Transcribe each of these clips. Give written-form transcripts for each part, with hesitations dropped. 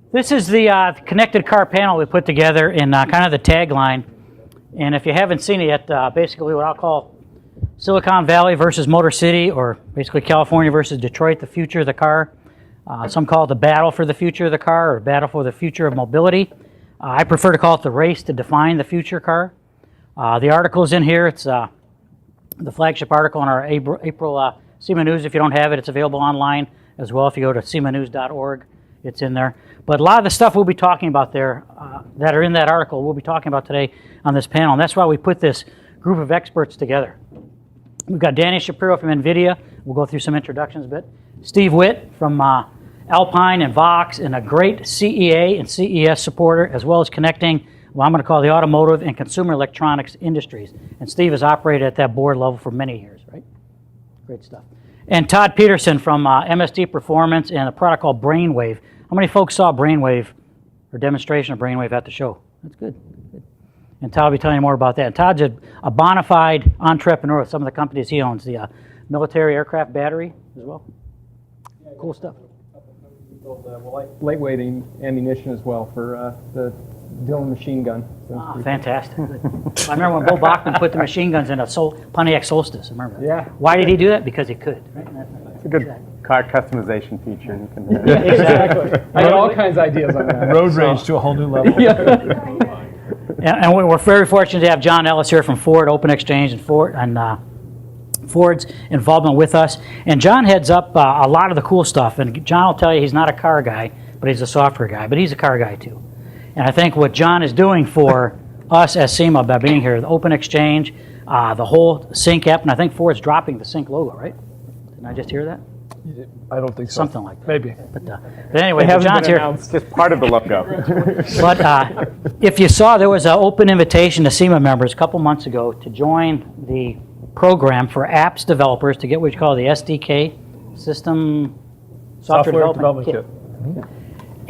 This is the connected car panel we put together in kind of the tagline. And if you haven't seen it yet, basically what I'll call Silicon Valley versus Motor City, or basically California versus Detroit, the future of the car. Some call it the battle for the future of the car, or battle for the future of mobility. I prefer to call it the race to define the future car. The article is in here. It's the flagship article in our April SEMA News. If you don't have it, it's available online as well. If you go to semanews.org, it's in there. But a lot of the stuff we'll be talking about there that are in that article, we'll be talking about today on this panel. And that's why we put this group of experts together. We've got Danny Shapiro from NVIDIA. We'll go through some introductions a bit. Steve Witt from Alpine and Vox, and a great CEA and CES supporter, as well as connecting what I'm going to call the automotive and consumer electronics industries. And Steve has operated at that board level for many years, right? Great stuff. And Todd Petersen from MSD Performance and a product called Brainwave. How many folks saw Brainwave or demonstration of Brainwave at the show? That's good. And Todd will be telling you more about that. And Todd's a bona fide entrepreneur with some of the companies he owns, the military aircraft battery as well. Cool stuff. Lightweighting ammunition as well for the Dillon machine gun. So Fantastic. I remember when Bo Bachman put the machine guns in a Pontiac Solstice. I remember that. Yeah. Why did he do that? Because he could. Right? It's a good car customization feature. You can, Yeah, exactly. I got all kinds of ideas on that. Road rage to a whole new level. And we're very fortunate to have John Ellis here from Ford, OpenXC, and Ford's involvement with us. And John heads up a lot of the cool stuff. And John will tell you he's not a car guy, but he's a software guy. But he's a car guy too. And I think what John is doing for us as SEMA by being here, the OpenXC, the whole Sync app, and I think Ford's dropping the Sync logo, right? Didn't I just hear that? I don't think so. Something like that. Maybe. But anyway, John's here. it's just part of the logo. But if you saw, there was an open invitation to SEMA members a couple months ago to join the program for apps developers to get what you call the SDK, System Software Development Kit.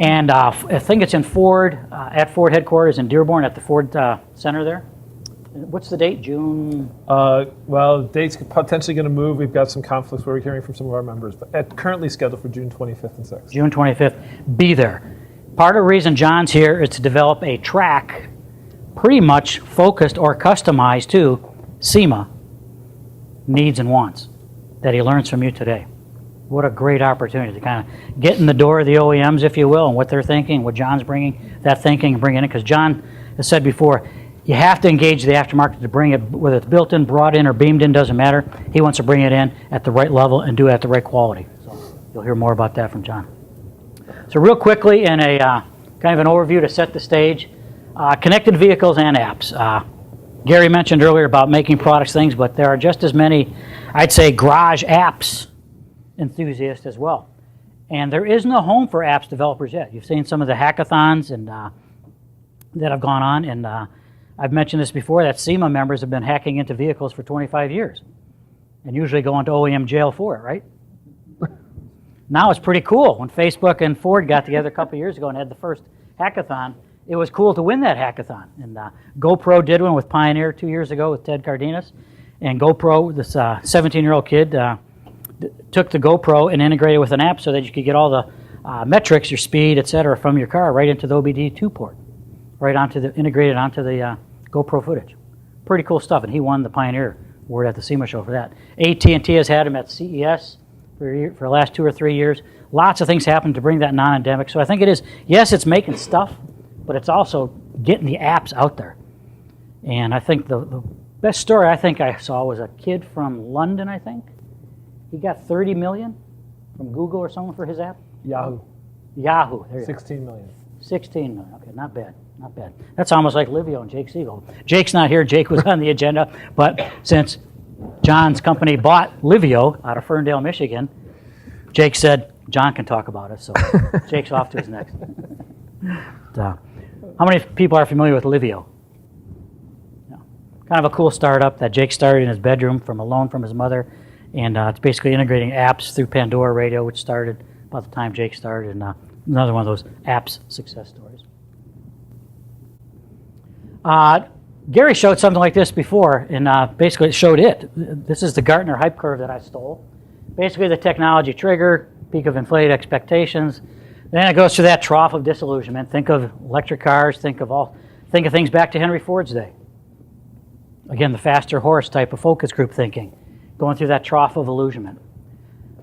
And I think it's in Ford, at Ford headquarters in Dearborn at the Ford Center there. What's the date? June? Well, the date's potentially going to move. We've got some conflicts we're hearing from some of our members, but currently scheduled for June 25th and 6th. June 25th. Be there. Part of the reason John's here is to develop a track pretty much focused or customized to SEMA needs and wants that he learns from you today. What a great opportunity to kind of get in the door of the OEMs, if you will, and what they're thinking, what John's bringing, that thinking, and bringing it. Because John has said before, you have to engage the aftermarket to bring it, whether it's built in, brought in, or beamed in, doesn't matter. He wants to bring it in at the right level and do it at the right quality. So you'll hear more about that from John. So real quickly, in a kind of an overview to set the stage, connected vehicles and apps. Gary mentioned earlier about making products things, but there are just as many, I'd say, garage apps enthusiasts as well. And there is no home for apps developers yet. You've seen some of the hackathons and that have gone on, and I've mentioned this before, that SEMA members have been hacking into vehicles for 25 years and usually go into OEM jail for it, right? Now it's pretty cool. When Facebook and Ford got together a couple of years ago and had the first hackathon, it was cool to win that hackathon. And GoPro did one with Pioneer 2 years ago with Ted Cardenas. And GoPro, this 17-year-old kid, took the GoPro and integrated with an app so that you could get all the metrics, your speed, et cetera, from your car right into the OBD2 port, right onto the integrated onto the GoPro footage. Pretty cool stuff, and he won the Pioneer Award at the SEMA show for that. AT&T has had him at CES for the last 2 or 3 years. Lots of things happen to bring that non-endemic. So I think it is, yes, it's making stuff, but it's also getting the apps out there. And I think the best story I think I saw was a kid from London, I think. He got 30 million from Google or someone for his app. Yahoo. There you 16 million. 16 million. Okay, not bad. Not bad. That's almost like Livio and Jake Siegel. Jake's not here. Jake was on the agenda. But since John's company bought Livio out of Ferndale, Michigan, Jake said, John can talk about it. So Jake's off to his next. How many people are familiar with Livio? No. Kind of a cool startup that Jake started in his bedroom from a loan from his mother. And it's basically integrating apps through Pandora Radio, which started about the time Jake started. And another one of those apps success stories. Gary showed something like this before, and basically it showed it. This is the Gartner hype curve that I stole. Basically the technology trigger, peak of inflated expectations, Then it goes through that trough of disillusionment. Think of electric cars, think of things back to Henry Ford's day. Again, the faster horse type of focus group thinking, going through that trough of illusionment.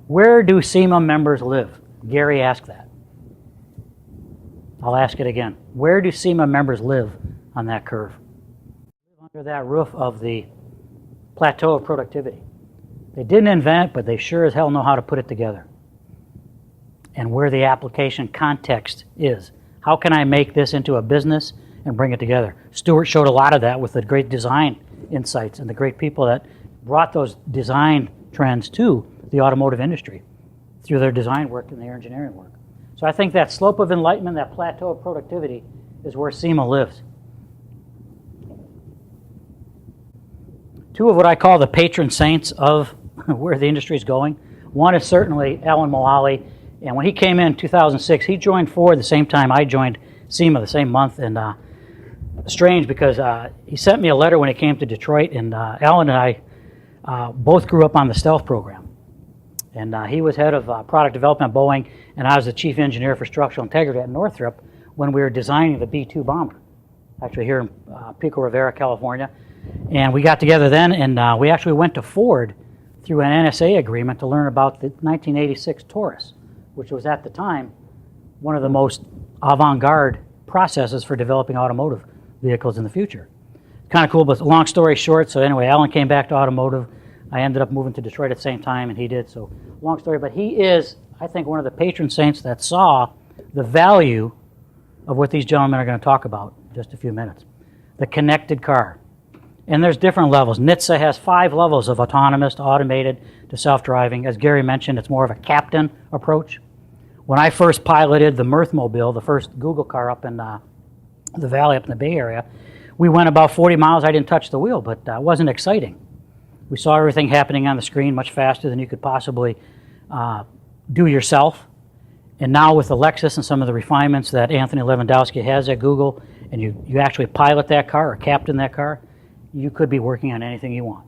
Where do SEMA members live? Gary asked that. I'll ask it again. Where do SEMA members live on that curve? Under that roof of the plateau of productivity. They didn't invent, but they sure as hell know how to put it together. And where the application context is. How can I make this into a business and bring it together? Stuart showed a lot of that with the great design insights and the great people that brought those design trends to the automotive industry through their design work and their engineering work. So I think that slope of enlightenment, that plateau of productivity, is where SEMA lives. Two of what I call the patron saints of where the industry is going. One is certainly Alan Mulally, and when he came in 2006, he joined Ford the same time I joined SEMA the same month, and strange because he sent me a letter when he came to Detroit, and Alan and I both grew up on the Stealth program. And he was head of product development at Boeing, and I was the chief engineer for structural integrity at Northrop when we were designing the B-2 bomber, actually here in Pico Rivera, California. And we got together then, and we actually went to Ford through an NSA agreement to learn about the 1986 Taurus, which was at the time one of the most avant-garde processes for developing automotive vehicles in the future. Kind of cool, but long story short, so anyway, Alan came back to automotive. I ended up moving to Detroit at the same time, and he did, so long story. But he is, I think, one of the patron saints that saw the value of what these gentlemen are going to talk about in just a few minutes. The connected car. And there's different levels. NHTSA has 5 levels of autonomous to automated to self-driving. As Gary mentioned, it's more of a captain approach. When I first piloted the Mirthmobile, the first Google car up in the valley, up in the Bay Area, we went about 40 miles. I didn't touch the wheel, but it wasn't exciting. We saw everything happening on the screen much faster than you could possibly do yourself. And now with the Lexus and some of the refinements that Anthony Lewandowski has at Google, and you actually pilot that car or captain that car, you could be working on anything you want.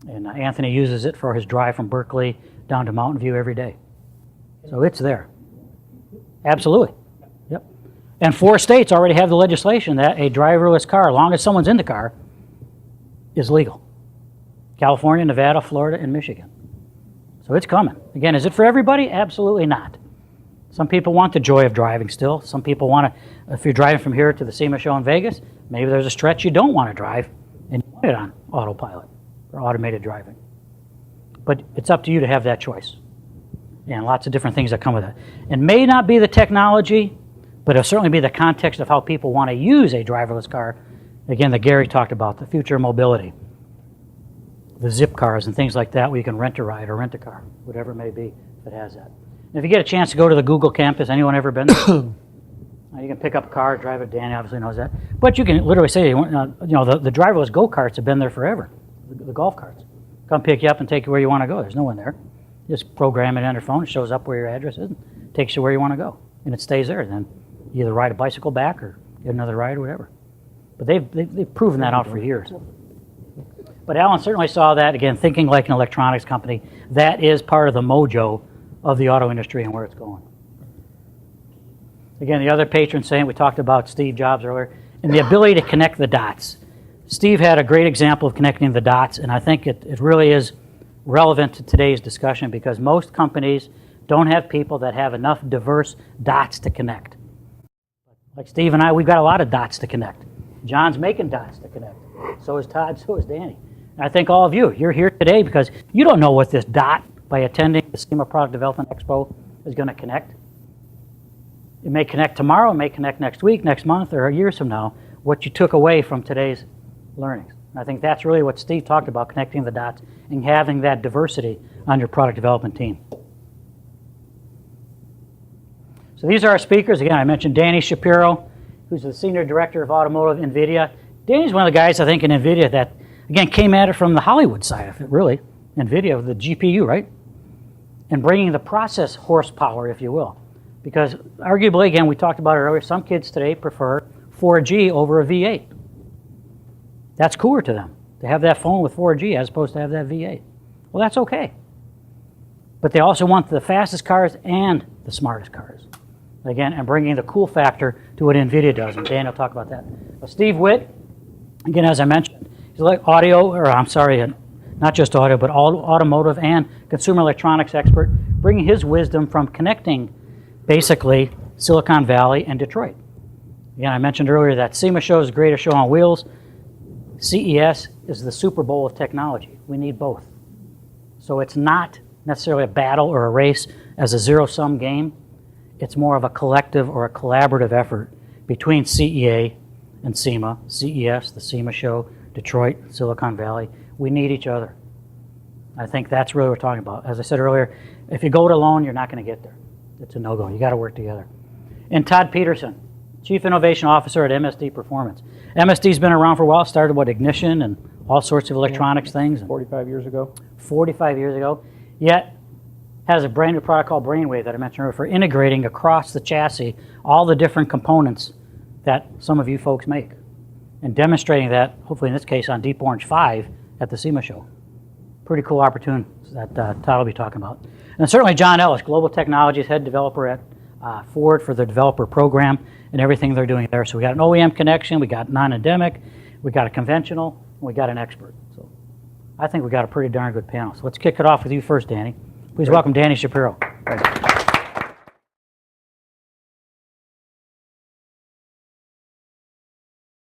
And Anthony uses it for his drive from Berkeley down to Mountain View every day. So it's there. Absolutely. Yep. And 4 states already have the legislation that a driverless car, as long as someone's in the car, is legal. California, Nevada, Florida, and Michigan. So it's coming. Again, is it for everybody? Absolutely not. Some people want the joy of driving still. Some people want to, if you're driving from here to the SEMA show in Vegas, maybe there's a stretch you don't want to drive and you want it on autopilot or automated driving. But it's up to you to have that choice. And lots of different things that come with it. It may not be the technology, but it'll certainly be the context of how people want to use a driverless car. Again, that Gary talked about, the future of mobility. The zip cars and things like that where you can rent a ride or rent a car, whatever it may be that has that. And if you get a chance to go to the Google campus, anyone ever been there? You can pick up a car, drive it. Danny obviously knows that. But you can literally say, the driverless go-karts have been there forever, the golf carts. Come pick you up and take you where you want to go. There's no one there. You just program it on your phone. It shows up where your address is and takes you where you want to go. And it stays there. And then you either ride a bicycle back or get another ride or whatever. But they've proven that out for years. But Alan certainly saw that, again, thinking like an electronics company. That is part of the mojo of the auto industry and where it's going. Again, the other patron saint, we talked about Steve Jobs earlier, and the ability to connect the dots. Steve had a great example of connecting the dots, and I think it really is relevant to today's discussion because most companies don't have people that have enough diverse dots to connect. Like Steve and I, we've got a lot of dots to connect. John's making dots to connect. So is Todd, so is Danny. And I think all of you're here today because you don't know what this dot, by attending the SEMA Product Development Expo, is going to connect. It may connect tomorrow, it may connect next week, next month, or years from now, what you took away from today's learnings. And I think that's really what Steve talked about, connecting the dots and having that diversity on your product development team. So these are our speakers. Again, I mentioned Danny Shapiro, who's the Senior Director of Automotive, NVIDIA. Danny's one of the guys, I think, in NVIDIA that, again, came at it from the Hollywood side of it, really. NVIDIA, the GPU, right? And bringing the process horsepower, if you will. Because arguably, again, we talked about it earlier, some kids today prefer 4G over a V8. That's cooler to them, to have that phone with 4G as opposed to have that V8. Well, that's okay. But they also want the fastest cars and the smartest cars. again, and bringing the cool factor to what NVIDIA does, and Dan will talk about that. Steve Witt, again, as I mentioned, he's like not just audio, but automotive and consumer electronics expert, bringing his wisdom from connecting, basically, Silicon Valley and Detroit. Again, I mentioned earlier that SEMA show is the greatest show on wheels. CES is the Super Bowl of technology. We need both. So it's not necessarily a battle or a race as a zero-sum game. It's more of a collective or a collaborative effort between CEA and SEMA, CES, the SEMA show, Detroit, Silicon Valley. We need each other. I think that's really what we're talking about. As I said earlier, if you go it alone, you're not going to get there. It's a no-go. You got to work together. And Todd Petersen, Chief Innovation Officer at MSD Performance. MSD's been around for a while, started with ignition and all sorts of electronics things. 45 years ago. 45 years ago, yet has a brand new product called Brainwave that I mentioned earlier for integrating across the chassis all the different components that some of you folks make and demonstrating that, hopefully in this case, on Deep Orange 5 at the SEMA show. Pretty cool opportunity that Todd will be talking about. And certainly John Ellis, Global Technologies Head Developer at Ford for the developer program and everything they're doing there. So we got an OEM connection, we got non-endemic, we got a conventional, and we got an expert. So I think we got a pretty darn good panel. So let's kick it off with you first, Danny. Please welcome Danny Shapiro. Thanks.